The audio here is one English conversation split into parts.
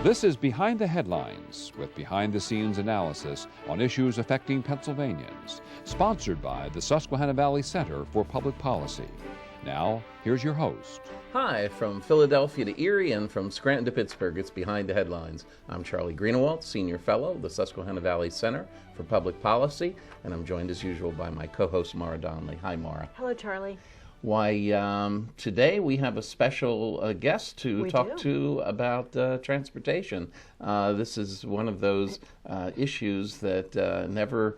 This is Behind the Headlines, with behind-the-scenes analysis on issues affecting Pennsylvanians, sponsored by the Susquehanna Valley Center for Public Policy. Now, here's your host. Hi, from Philadelphia to Erie and from Scranton to Pittsburgh, it's Behind the Headlines. I'm Charlie Greenewalt, Senior Fellow of the Susquehanna Valley Center for Public Policy, and I'm joined as usual by my co-host Maura Donnelly. Hi, Maura. Hello, Charlie. Why, today we have a special guest to talk to about transportation. This is one of those issues that never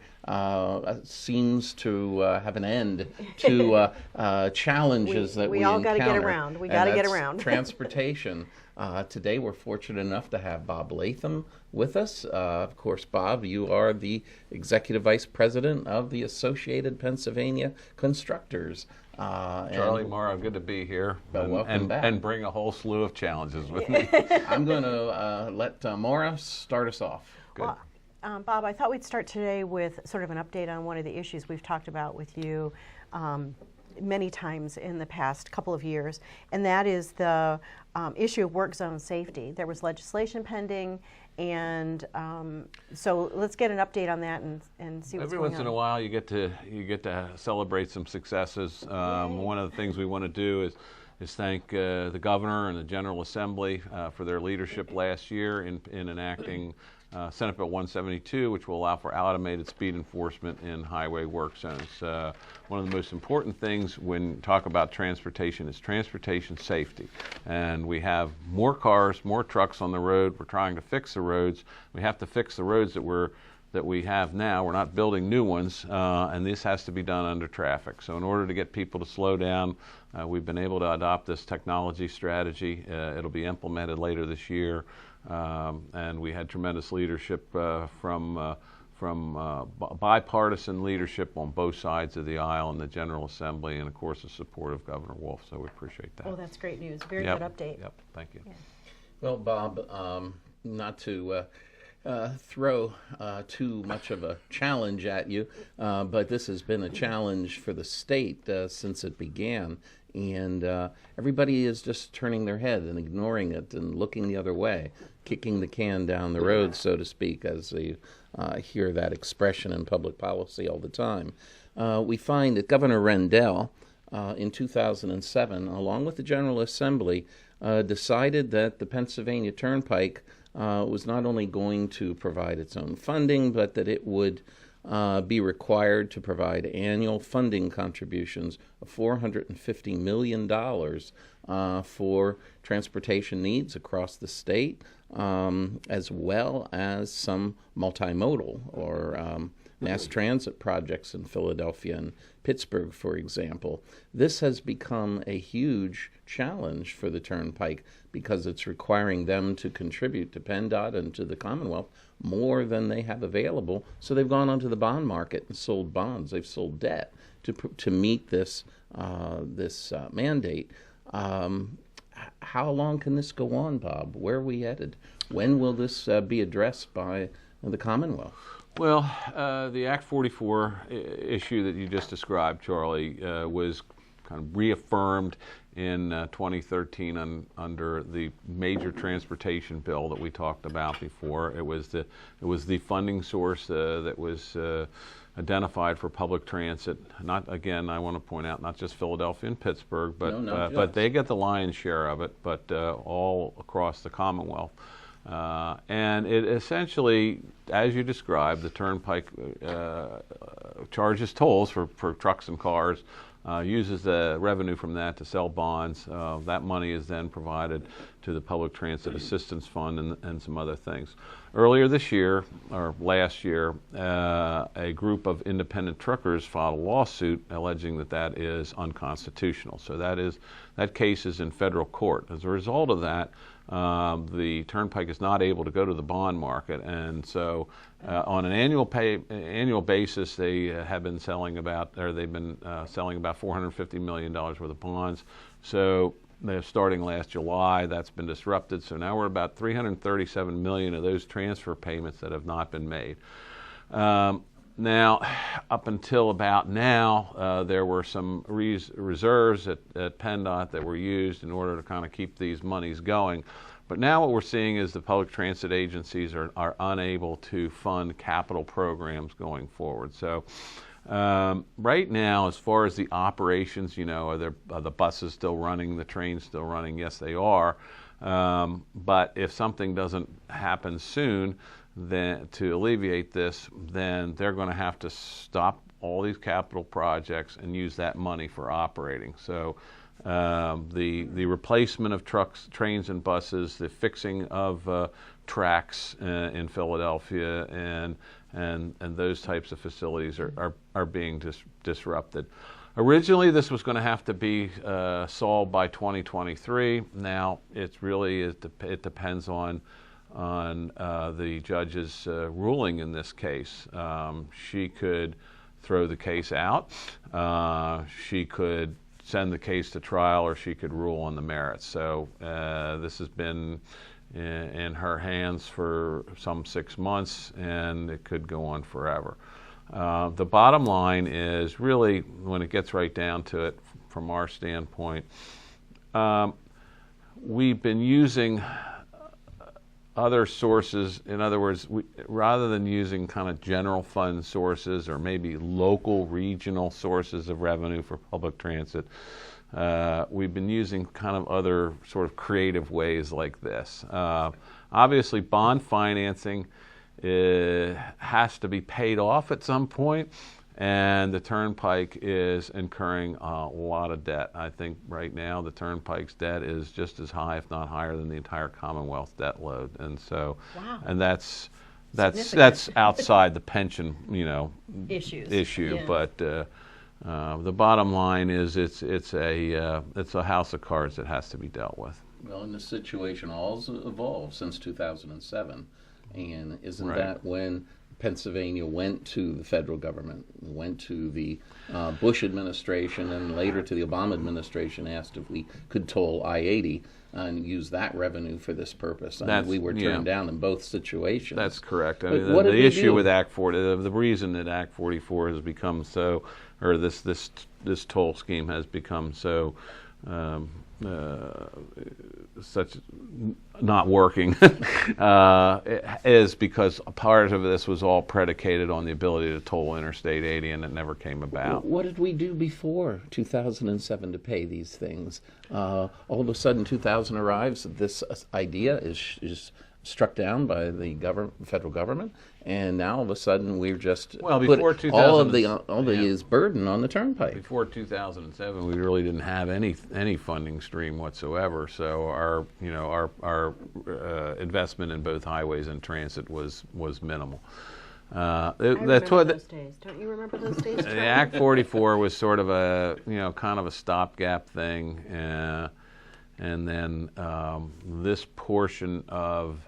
seems to have an end to challenges that we all got to encounter. get around. We got to get around. Transportation. Today we're fortunate enough to have Bob Latham with us. Of course, Bob, you are the Executive Vice President of the Associated Pennsylvania Constructors. Charlie, Maura, good to be here welcome back. And bring a whole slew of challenges with me. I'm going to let Maura start us off. Good. Well, Bob, I thought we'd start today with sort of an update on one of the issues we've talked about with you many times in the past couple of years, and that is the issue of work zone safety. There was legislation pending, and so let's get an update on that and see what's Every going on. once in a while, you get to celebrate some successes. One of the things we want to do is thank the governor and the General Assembly for their leadership last year in enacting Senate Bill 172, which will allow for automated speed enforcement in highway work zones. One of the most important things when you talk about transportation is transportation safety. And we have more cars, more trucks on the road. We're trying to fix the roads. We have to fix the roads that we have now. We're not building new ones, and this has to be done under traffic. So in order to get people to slow down, we've been able to adopt this technology strategy. It'll be implemented later this year. And we had tremendous leadership from bipartisan leadership on both sides of the aisle in the General Assembly, and of course the support of Governor Wolf. So we appreciate that. Oh, that's great news. Very good update. Yep. Thank you. Yeah. Well, Bob, not to throw too much of a challenge at you, but this has been a challenge for the state since it began. And everybody is just turning their head and ignoring it and looking the other way, kicking the can down the road, so to speak, as you hear that expression in public policy all the time. We find that Governor Rendell, in 2007, along with the General Assembly, decided that the Pennsylvania Turnpike was not only going to provide its own funding, but that it would be required to provide annual funding contributions of $450 million for transportation needs across the state, as well as some multimodal or mass transit projects in Philadelphia and Pittsburgh, for example. This has become a huge challenge for the Turnpike because it's requiring them to contribute to PennDOT and to the Commonwealth more than they have available. So they've gone onto the bond market and sold bonds. They've sold debt to meet this mandate. How long can this go on, Bob? Where are we headed? When will this be addressed by the Commonwealth? Well, the Act 44 issue that you just described, Charlie, was kind of reaffirmed in 2013 under the major transportation bill that we talked about before. It was the funding source that was identified for public transit. Not, again, I want to point out, not just Philadelphia and Pittsburgh, but they get the lion's share of it, but all across the Commonwealth. And it essentially, as you described, the Turnpike charges tolls for trucks and cars, uses the revenue from that to sell bonds. That money is then provided to the Public Transit Assistance Fund and some other things. Earlier this year, or last year, a group of independent truckers filed a lawsuit alleging that is unconstitutional. So that case is in federal court. As a result of that, the Turnpike is not able to go to the bond market, and so on an annual basis, they have been selling about $450 million worth of bonds. So they're starting last July. That's been disrupted. So now we're about $337 million of those transfer payments that have not been made. Now, up until about now, there were some reserves at PennDOT that were used in order to kind of keep these monies going. But now what we're seeing is the public transit agencies are unable to fund capital programs going forward. So right now, as far as the operations, are the buses still running, the trains still running? Yes, they are. But if something doesn't happen soon, then to alleviate this, then they're going to have to stop all these capital projects and use that money for operating. So the replacement of trucks, trains, and buses, the fixing of tracks in Philadelphia, and those types of facilities are being disrupted. Originally, this was going to have to be solved by 2023. Now, it depends on the judge's ruling in this case. She could throw the case out, she could send the case to trial, or she could rule on the merits. So this has been in her hands for some 6 months, and it could go on forever. The bottom line is really, when it gets right down to it, from our standpoint, we've been using other sources. In other words, rather than using kind of general fund sources or maybe local, regional sources of revenue for public transit, we've been using kind of other sort of creative ways like this. Obviously, bond financing has to be paid off at some point, and the Turnpike is incurring a lot of debt. I think right now the Turnpike's debt is just as high, if not higher, than the entire Commonwealth debt load, and so, wow. And that's outside the pension, issue. Yeah. But the bottom line is it's a house of cards that has to be dealt with. Well, and the situation all's evolved since 2007, and isn't Right. that when Pennsylvania went to the federal government, went to the Bush administration, and later to the Obama administration, asked if we could toll I-80 and use that revenue for this purpose. And we were turned down in both situations. That's correct. I But mean, what did the we issue do? with Act 40, the reason that Act 44 has become so, or this toll scheme has become so such not working is because a part of this was all predicated on the ability to toll Interstate 80, and it never came about. What did we do before 2007 to pay these things? All of a sudden, 2000 arrives. This idea is struck down by the federal government, and now all of a sudden we're just before put all the burden on the Turnpike. Before 2007, we really didn't have any funding stream whatsoever. So our investment in both highways and transit was minimal. I remember those days. Don't you remember those days? The Act 44 was sort of a kind of a stopgap thing, and then this portion of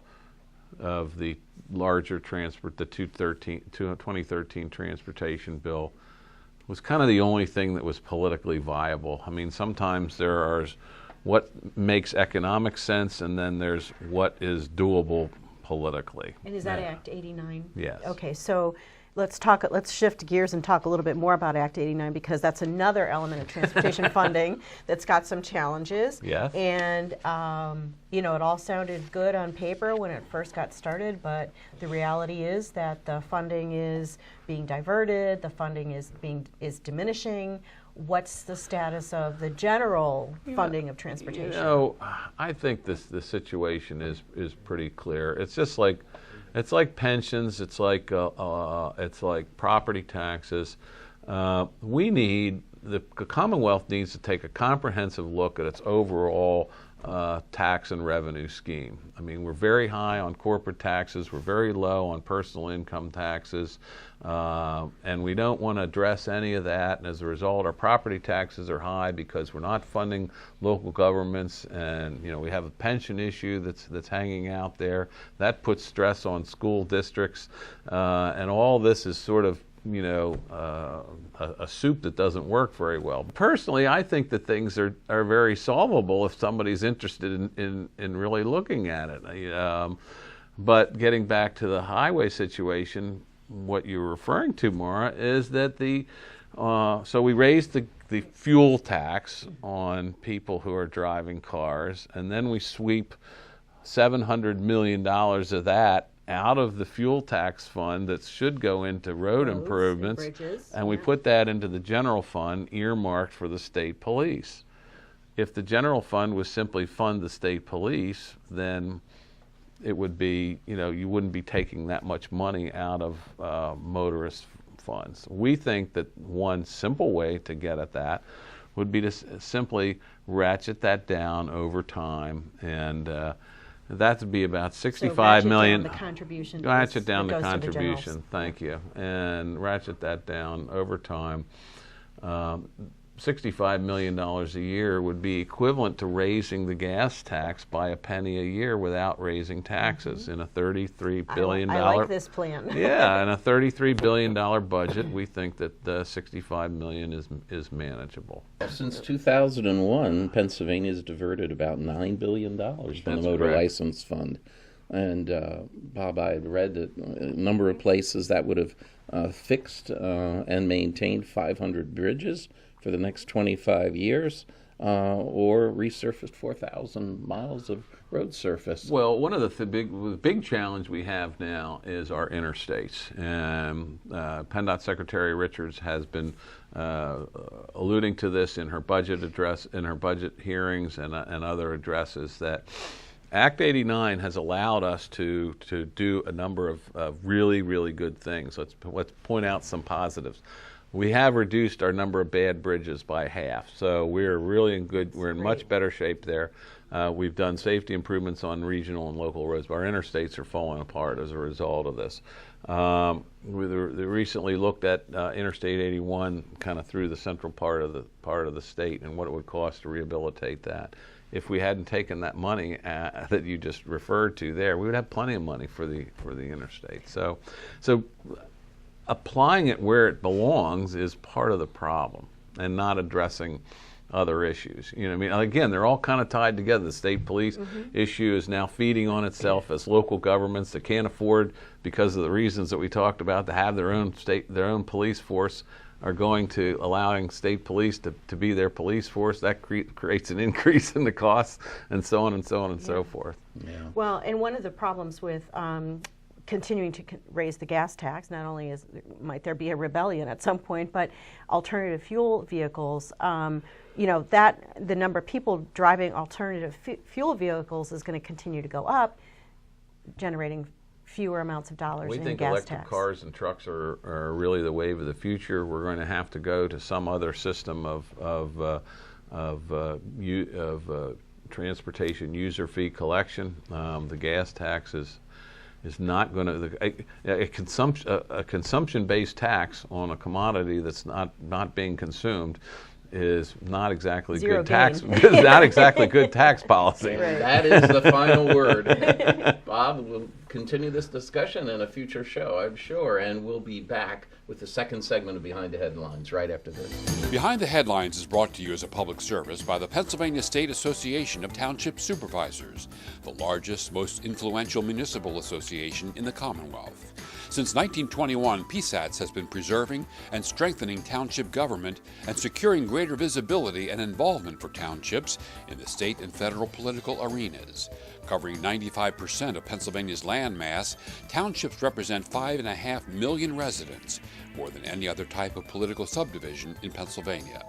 the larger the 2013 transportation bill was kind of the only thing that was politically viable. I mean, sometimes there are what makes economic sense, and then there's what is doable politically. And is that Act 89? Yes. Okay, so let's shift gears and talk a little bit more about Act 89, because that's another element of transportation funding that's got some challenges. Yes. And it all sounded good on paper when it first got started, but the reality is that the funding is being diverted, the funding is diminishing. What's the status of the general funding of transportation? I think the situation is pretty clear. It's just like pensions. It's like property taxes. The Commonwealth needs to take a comprehensive look at its overall tax and revenue scheme. I mean, we're very high on corporate taxes. We're very low on personal income taxes. And we don't want to address any of that. And as a result, our property taxes are high because we're not funding local governments. And, we have a pension issue that's hanging out there. That puts stress on school districts. And all this is sort of a soup that doesn't work very well. Personally, I think that things are very solvable if somebody's interested in really looking at it. But getting back to the highway situation, what you're referring to, Maura, is that so we raised the fuel tax on people who are driving cars, and then we sweep $700 million of that out of the fuel tax fund that should go into road improvements, and we put that into the general fund earmarked for the state police. If the general fund was simply fund the state police, then it would be, you wouldn't be taking that much money out of motorist funds. We think that one simple way to get at that would be to simply ratchet that down over time, and that would be about $65 million. Down the contribution. Ratchet down the contribution. Thank you, and ratchet that down over time. $65 million a year would be equivalent to raising the gas tax by a penny a year without raising taxes in a $33 billion. I like this plan. Yeah, in a $33 billion budget, we think that $65 million is manageable. Since 2001, Pennsylvania has diverted about $9 billion from the motor license fund. And Bob, I had read that a number of places that would have fixed and maintained 500 bridges for the next 25 years, or resurfaced 4,000 miles of road surface. Well, one of the big challenge we have now is our interstates. PennDOT Secretary Richards has been alluding to this in her budget address, in her budget hearings, and other addresses, that Act 89 has allowed us to do a number of really, really good things. Let's point out some positives. We have reduced our number of bad bridges by half, so we're really we're in much better shape there. We've done safety improvements on regional and local roads, but our interstates are falling apart as a result of this. We recently looked at Interstate 81 kind of through the central part of the state and what it would cost to rehabilitate that. If we hadn't taken that money that you just referred to there, we would have plenty of money for the interstate. So applying it where it belongs is part of the problem, and not addressing other issues. I mean, again, they're all kind of tied together. The state police issue is now feeding on itself as local governments that can't afford, because of the reasons that we talked about, to have their own police force, are going to allowing state police to be their police force. That creates an increase in the costs, and so on and so on and so forth. Yeah. Well, and one of the problems with continuing to raise the gas tax, not only might there be a rebellion at some point, but alternative fuel vehicles, that the number of people driving alternative fuel vehicles is going to continue to go up, generating fewer amounts of dollars in gas tax. We think electric cars and trucks are really the wave of the future. We're going to have to go to some other system of transportation user fee collection. The gas tax is not going to, a consumption-based tax on a commodity that's not being consumed is not exactly good tax. Is not exactly good tax policy. Right. That is the final word. Bob, we'll continue this discussion in a future show, I'm sure, and we'll be back with the second segment of Behind the Headlines right after this. Behind the Headlines is brought to you as a public service by the Pennsylvania State Association of Township Supervisors, the largest, most influential municipal association in the Commonwealth. Since 1921, PSATS has been preserving and strengthening township government and securing greater visibility and involvement for townships in the state and federal political arenas. Covering 95% of Pennsylvania's land mass, townships represent 5.5 million residents, more than any other type of political subdivision in Pennsylvania.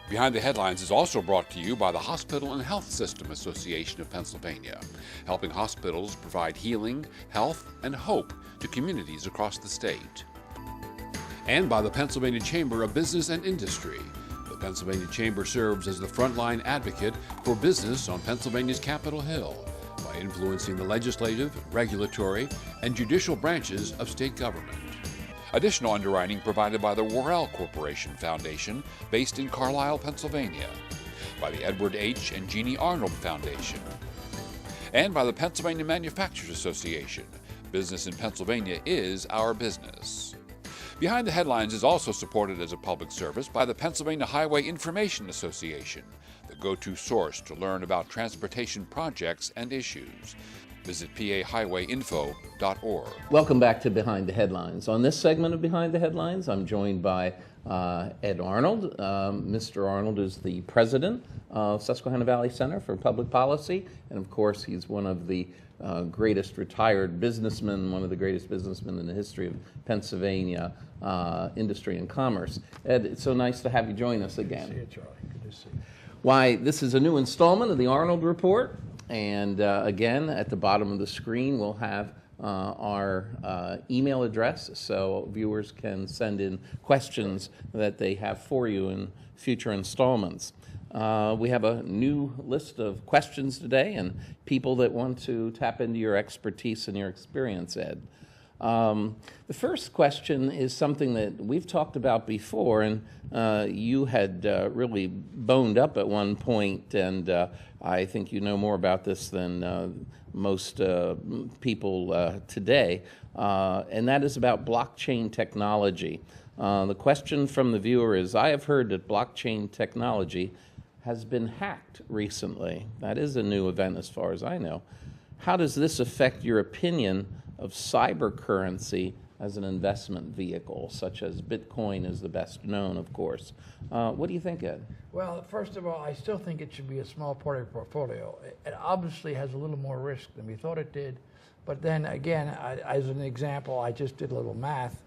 Behind the Headlines is also brought to you by the Hospital and Health System Association of Pennsylvania, helping hospitals provide healing, health, and hope to communities across the state. And by the Pennsylvania Chamber of Business and Industry. The Pennsylvania Chamber serves as the frontline advocate for business on Pennsylvania's Capitol Hill by influencing the legislative, regulatory, and judicial branches of state government. Additional underwriting provided by the Worrell Corporation Foundation, based in Carlisle, Pennsylvania, by the Edward H. and Jeannie Arnold Foundation, and by the Pennsylvania Manufacturers Association. Business in Pennsylvania is our business. Behind the Headlines is also supported as a public service by the Pennsylvania Highway Information Association, the go-to source to learn about transportation projects and issues. Visit pahighwayinfo.org. Welcome back to Behind the Headlines. On this segment of Behind the Headlines, I'm joined by Ed Arnold. Mr. Arnold is the president of Susquehanna Valley Center for Public Policy, and of course he's one of the greatest retired businessmen, one of the greatest businessmen in the history of Pennsylvania industry and commerce. Ed, it's so nice to have you join us again. Good to see you, Charlie. Good to see you. Why, this is a new installment of the Arnold Report, and again, at the bottom of the screen, we'll have our email address so viewers can send in questions that they have for you in future installments. We have a new list of questions today and people that want to tap into your expertise and your experience, Ed. The first question is something that we've talked about before, and you had really boned up at one point, and I think you know more about this than most people today, and that is about blockchain technology. The question from the viewer is, I have heard that blockchain technology has been hacked recently. That is a new event as far as I know. How does this affect your opinion of cyber currency as an investment vehicle, such as Bitcoin is the best known, of course? What do you think, Ed? Well, first of all, I still think it should be a small part of your portfolio. It obviously has a little more risk than we thought it did. But then again, as an example, I just did a little math.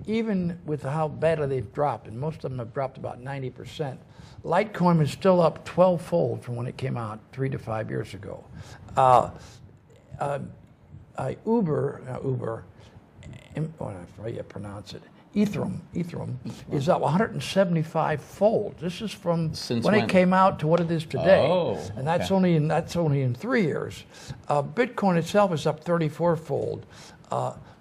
Even with how badly they've dropped, and most of them have dropped about 90%, Litecoin is still up 12-fold from when it came out 3 to 5 years ago. Uber, how you pronounce it, Ethereum is up 175-fold. This is from when it came out to what it is today, and that's only in 3 years. Bitcoin itself is up 34-fold.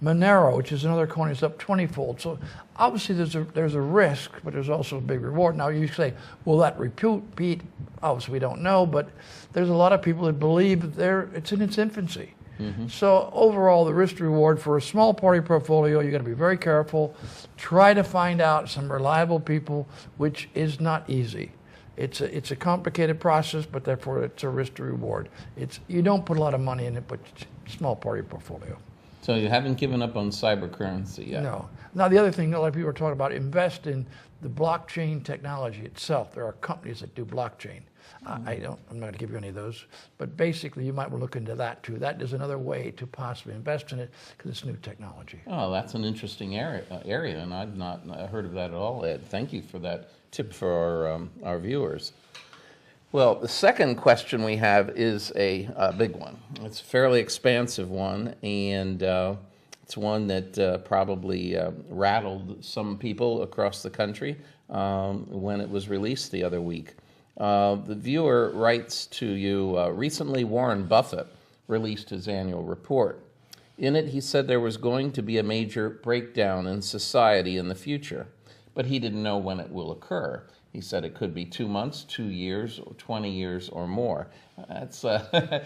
Monero, which is another coin, is up 20-fold. So obviously there's a risk, but there's also a big reward. Now you say, will that repeat? Obviously we don't know, but there's a lot of people that believe it's in its infancy. Mm-hmm. So overall, the risk reward for a small party portfolio, you're going to be very careful. Try to find out some reliable people, which is not easy. It's a complicated process, but therefore it's a risk to reward. You don't put a lot of money in it, but it's a small party portfolio. So you haven't given up on cyber currency yet? No. Now the other thing a lot of people are talking about, invest in the blockchain technology itself. There are companies that do blockchain. I'm not going to give you any of those, but basically you might want to look into that too. That is another way to possibly invest in it because it's new technology. Oh, that's an interesting area, and I've not heard of that at all, Ed. Thank you for that tip for our viewers. Well, the second question we have is a big one. It's a fairly expansive one, and it's one that probably rattled some people across the country when it was released the other week. The viewer writes to you, recently Warren Buffett released his annual report. In it, he said there was going to be a major breakdown in society in the future, but he didn't know when it will occur. He said it could be 2 months, 2 years, 20 years, or more. There's a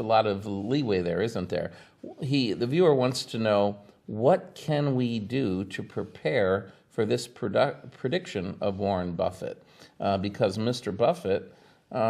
lot of leeway there, isn't there? The viewer wants to know, what can we do to prepare for this prediction of Warren Buffett? Because Mr. Buffett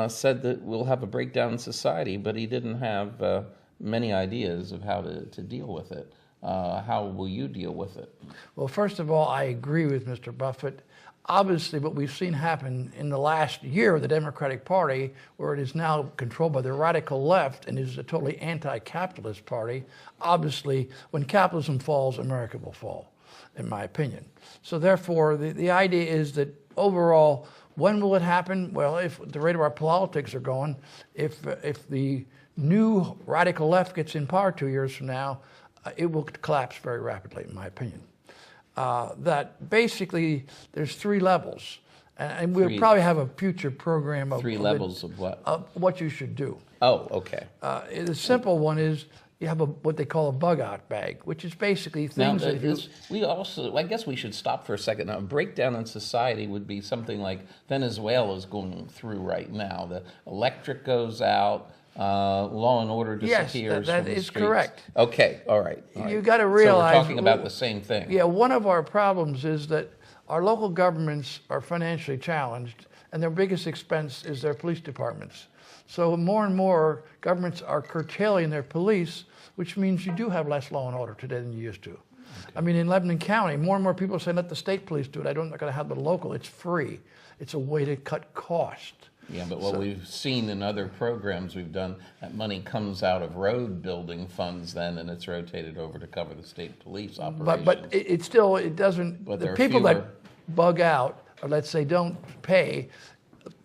said that we'll have a breakdown in society, but he didn't have many ideas of how to deal with it. How will you deal with it? Well, first of all, I agree with Mr. Buffett. Obviously, what we've seen happen in the last year, the Democratic Party, where it is now controlled by the radical left and is a totally anti-capitalist party, obviously, when capitalism falls, America will fall, in my opinion. So therefore, the idea is that overall, when will it happen? Well, if the rate of our politics are going, if the new radical left gets in power 2 years from now, it will collapse very rapidly, in my opinion. That basically there's 3 levels, and we'll probably have a future program of 3 levels of what? Of what you should do. Oh, okay. The simple one is you have what they call a bug-out bag, which is basically things now, that I guess we should stop for a second. Now, a breakdown in society would be something like Venezuela is going through right now. The electric goes out. Law and order disappears. Yes, that from the is streets. correct. Okay, all right. You got to realize. So we're talking about the same thing. Yeah, one of our problems is that our local governments are financially challenged, and their biggest expense is their police departments. So more and more governments are curtailing their police, which means you do have less law and order today than you used to. Okay. I mean, in Lebanon County, more and more people say, let the state police do it. I'm not going to have the local. It's free. It's a way to cut cost. Yeah, but what we've seen in other programs we've done, that money comes out of road building funds then, and it's rotated over to cover the state police operations. But it doesn't, but the people that bug out, or let's say don't pay,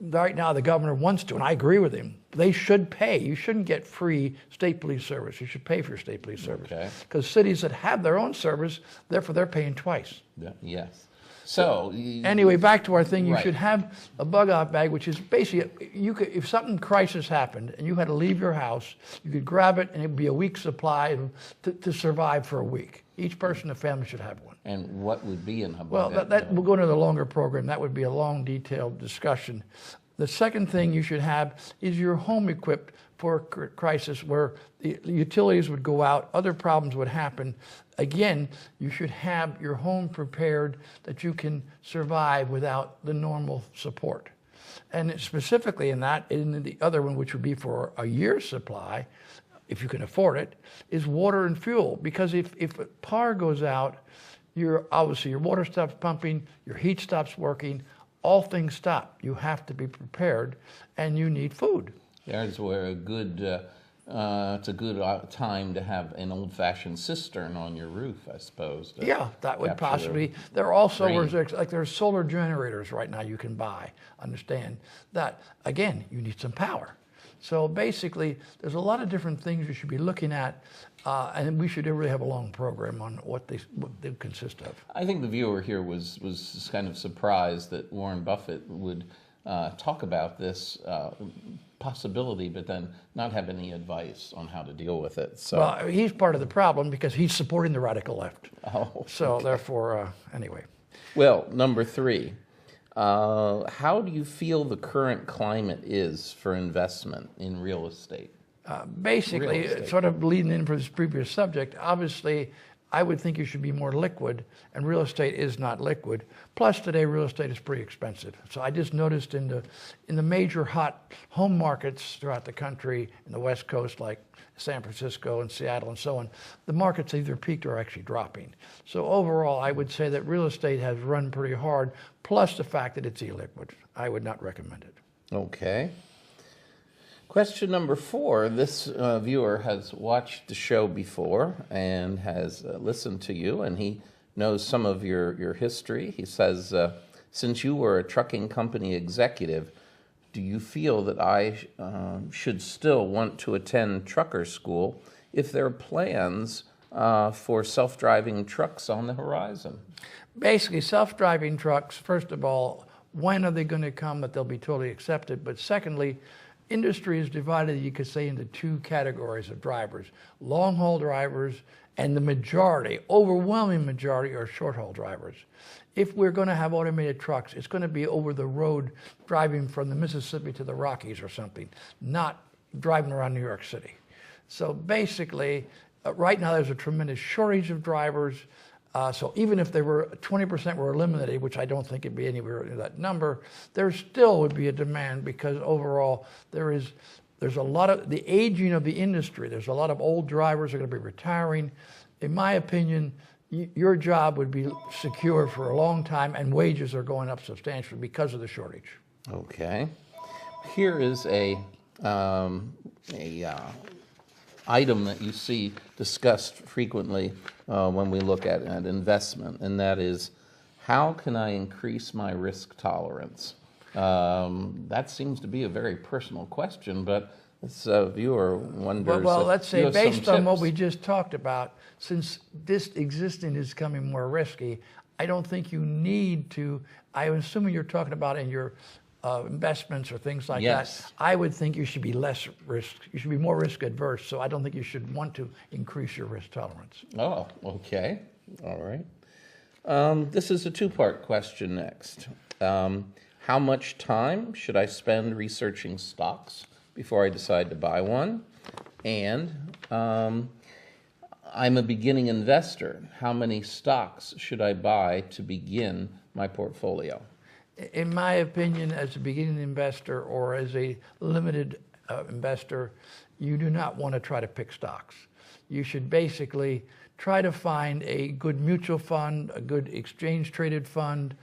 right now the governor wants to, and I agree with him. They should pay. You shouldn't get free state police service. You should pay for your state police service. Okay. Because cities that have their own service, therefore they're paying twice. Yeah, yes. So anyway, back to our thing. You should have a bug-out bag, which is basically if something crisis happened and you had to leave your house, you could grab it and it would be a week's supply to survive for a week. Each person in the family should have one. And what would be in a bug-out? Well, that we'll go into the longer program. That would be a long, detailed discussion. The second thing you should have is your home equipped for a crisis where the utilities would go out, other problems would happen. Again, you should have your home prepared that you can survive without the normal support. And specifically in the other one, which would be for a year's supply, if you can afford it, is water and fuel. Because if power goes out, obviously your water stops pumping, your heat stops working, all things stop. You have to be prepared, and you need food. There's where it's a good time to have an old-fashioned cistern on your roof, I suppose. Yeah, that would possibly. There are also there's solar generators right now you can buy. Understand that again, you need some power. So basically, there's a lot of different things you should be looking at, and we should really have a long program on what they consist of. I think the viewer here was kind of surprised that Warren Buffett would talk about this possibility, but then not have any advice on how to deal with it. So, well, he's part of the problem because he's supporting the radical left. Oh, so therefore, anyway. Well, number 3. How do you feel the current climate is for investment in real estate? Basically, sort of leading in for this previous subject, obviously, I would think you should be more liquid, and real estate is not liquid. Plus, today, real estate is pretty expensive. So I just noticed in the major hot home markets throughout the country, in the West Coast, like San Francisco and Seattle and so on, the markets either peaked or actually dropping. So overall, I would say that real estate has run pretty hard, plus the fact that it's illiquid. I would not recommend it. Okay. Question number 4. This viewer has watched the show before and has listened to you, and he knows some of your history. He says, since you were a trucking company executive, do you feel that I should still want to attend trucker school if there are plans for self-driving trucks on the horizon? Basically, self-driving trucks, first of all, when are they going to come that they'll be totally accepted? But secondly, industry is divided, you could say, into 2 categories of drivers. Long-haul drivers and the overwhelming majority are short-haul drivers. If we're going to have automated trucks, it's going to be over the road driving from the Mississippi to the Rockies or something, not driving around New York City. So basically, right now there's a tremendous shortage of drivers. So even if they were 20% were eliminated, which I don't think it'd be anywhere near that number, there still would be a demand because overall there's a lot of the aging of the industry. There's a lot of old drivers are going to be retiring. In my opinion, your job would be secure for a long time, and wages are going up substantially because of the shortage. Okay. Here is a item that you see discussed frequently when we look at investment, and that is, how can I increase my risk tolerance? That seems to be a very personal question, but this viewer wonders. Well, let's say, based on what we just talked about, since this existing is becoming more risky, I don't think you need to. I'm assuming you're talking about in your investments or things like that. I would think you should be less risk. You should be more risk adverse. So I don't think you should want to increase your risk tolerance. Oh, okay. All right. This is a 2-part question next. How much time should I spend researching stocks before I decide to buy one? And I'm a beginning investor. How many stocks should I buy to begin my portfolio? In my opinion, as a beginning investor or as a limited investor, you do not want to try to pick stocks. You should basically try to find a good mutual fund, a good exchange-traded fund.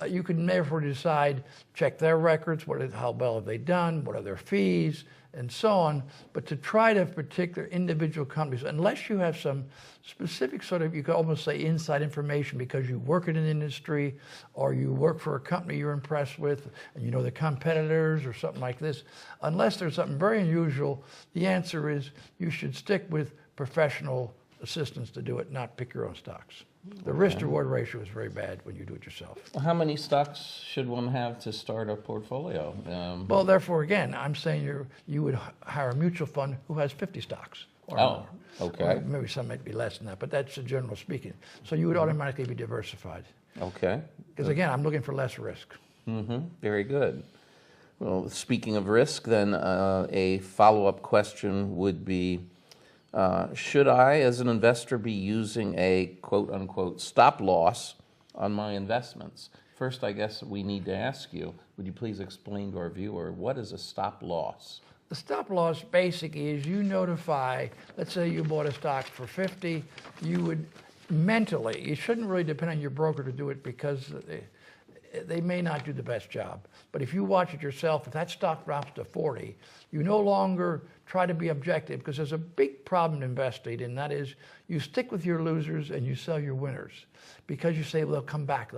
You can therefore decide, check their records, how well have they done, what are their fees, and so on. But to try to particular individual companies, unless you have some specific sort of, you could almost say inside information because you work in an industry or you work for a company you're impressed with and you know the competitors or something like this, unless there's something very unusual, the answer is you should stick with professional assistance to do it, not pick your own stocks. The risk-to-reward ratio is very bad when you do it yourself. Well, how many stocks should one have to start a portfolio? Well, therefore, again, I'm saying you would hire a mutual fund who has 50 stocks. Or more. Okay. Or maybe some might be less than that, but that's the general speaking. So you would automatically be diversified. Okay. Because again, I'm looking for less risk. Very good. Well, speaking of risk, then a follow-up question would be, should I, as an investor, be using a quote-unquote stop loss on my investments? First, I guess we need to ask you, would you please explain to our viewer, what is a stop loss? The stop loss basically is you notify, let's say you bought a stock for 50, you would mentally, it shouldn't really depend on your broker to do it because they may not do the best job. But if you watch it yourself, if that stock drops to 40, you no longer try to be objective because there's a big problem in investing, and that is you stick with your losers and you sell your winners because you say, well, they'll come back.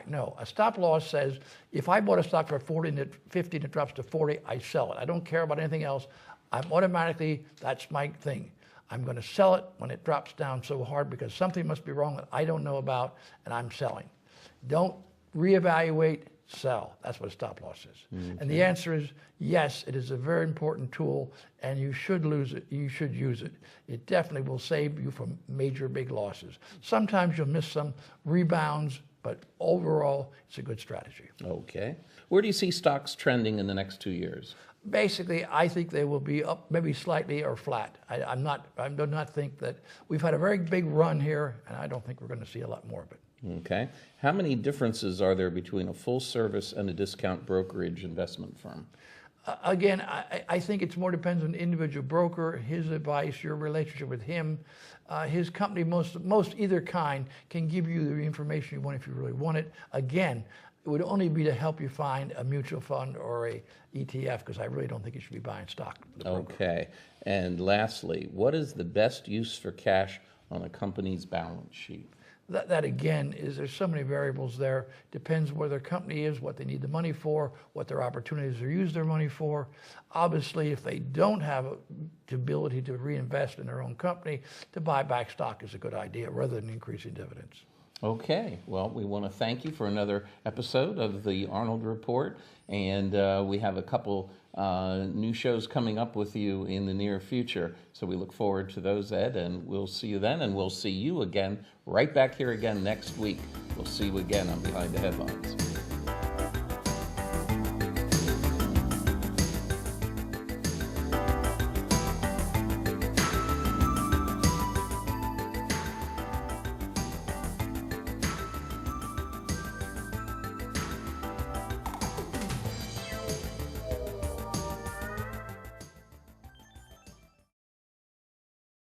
No, a stop loss says if I bought a stock for 40 and 50 and it drops to 40, I sell it. I don't care about anything else. I'm automatically, that's my thing. I'm going to sell it when it drops down so hard because something must be wrong that I don't know about, and I'm selling. Don't reevaluate, sell. That's what a stop loss is. And the answer is yes, it is a very important tool, and you should use it. It definitely will save you from major big losses. Sometimes you'll miss some rebounds, but overall, it's a good strategy. Okay. Where do you see stocks trending in the next 2 years? Basically, I think they will be up maybe slightly or flat. I do not think that we've had a very big run here, and I don't think we're going to see a lot more of it. Okay. How many differences are there between a full service and a discount brokerage investment firm? Again, I think it's more depends on the individual broker, his advice, your relationship with him. His company, most either kind, can give you the information you want if you really want it. Again, it would only be to help you find a mutual fund or a ETF because I really don't think you should be buying stock. Okay. And lastly, what is the best use for cash on a company's balance sheet? That again is there's so many variables there. Depends where their company is, what they need the money for, what their opportunities to use their money for. Obviously, if they don't have the ability to reinvest in their own company, to buy back stock is a good idea rather than increasing dividends. Okay. Well, we want to thank you for another episode of the Arnold Report, and we have a couple new shows coming up with you in the near future. So we look forward to those, Ed, and we'll see you then, and we'll see you again right back here again next week. We'll see you again on Behind the Headlines.